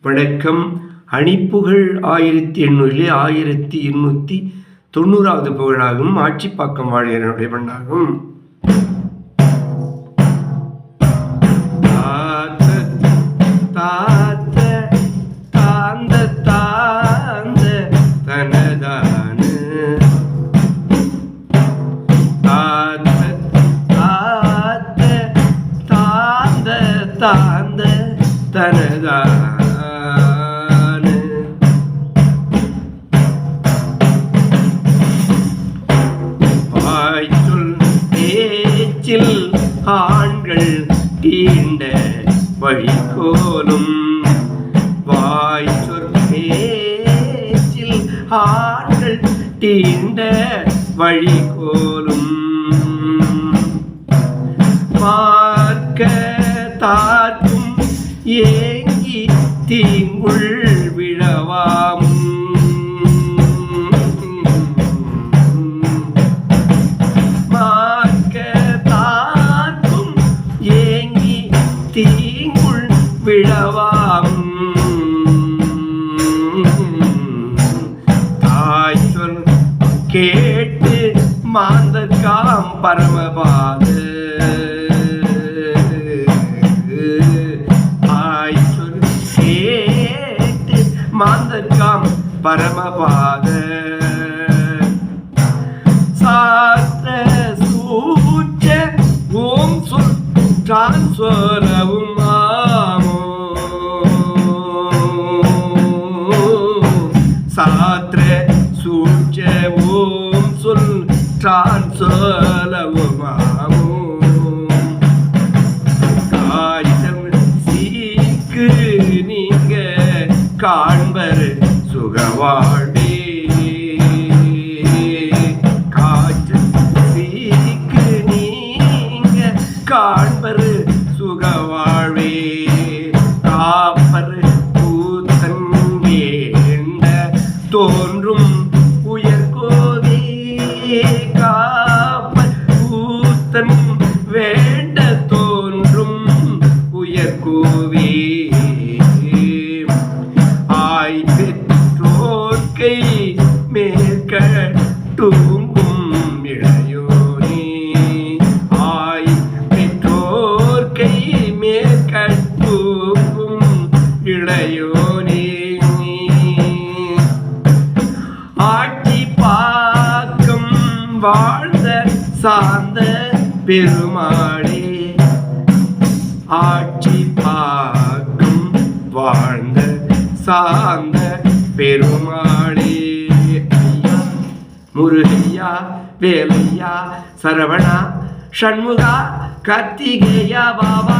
வணக்கம். அணிப்புகழ் 1890 புகழாகும். ஆட்சிப்பாக்கம் வாழியனுடைய பண்ணாகும். ஆண்கள் தீண்ட வழிகோலும் வாய் சொற்கேச்சில் ஆண்கள் தீண்ட வழிகோலும் பார்க்க தாக்கும் ஏங்கி தீங்குள் விழவாம் தீங்குள் விழவாம் தாய் சொல் கேட்டு மாந்தர்காம் பரமபாத தாய் சொல் கேட்டு மாந்தர்காம் பரமபாத சாஸ்திர சூச்ச ஓம் சொல் தான் சொல்லவும் ஆமோ சாத்திர சூச்ச ஓம் சொல் தான் சொல்லவும் ஆமோ காய்ச்சல் சீக்கு நீங்க காண்பர் சுகவாழ்வே காய்ச்சல் சீக்கு நீங்க காண்பர் சுகவாழ்வே காப்பர் கூத்தன் வேண்ட தோன்றும் உயர்கோவே காப்பர் கூத்தன் வேண்ட தோன்றும் உயர்கோவே ஆய் பெற்றோர்க்கை மேற்கட்டும் இளையோனே ஆய் பெற்றோர்க்கை மேற்கட்டும் இளையோனே ஆட்சி பாக்கம் வாழ்ந்த சார்ந்த பெருமாளே ஆட்சி பாக்கம் வாழ்ந்த சார்ந்த பெருமாளே ஐயா முருகையா வேலையா சரவணா ஷண்முகா கார்த்திகேயா பாபா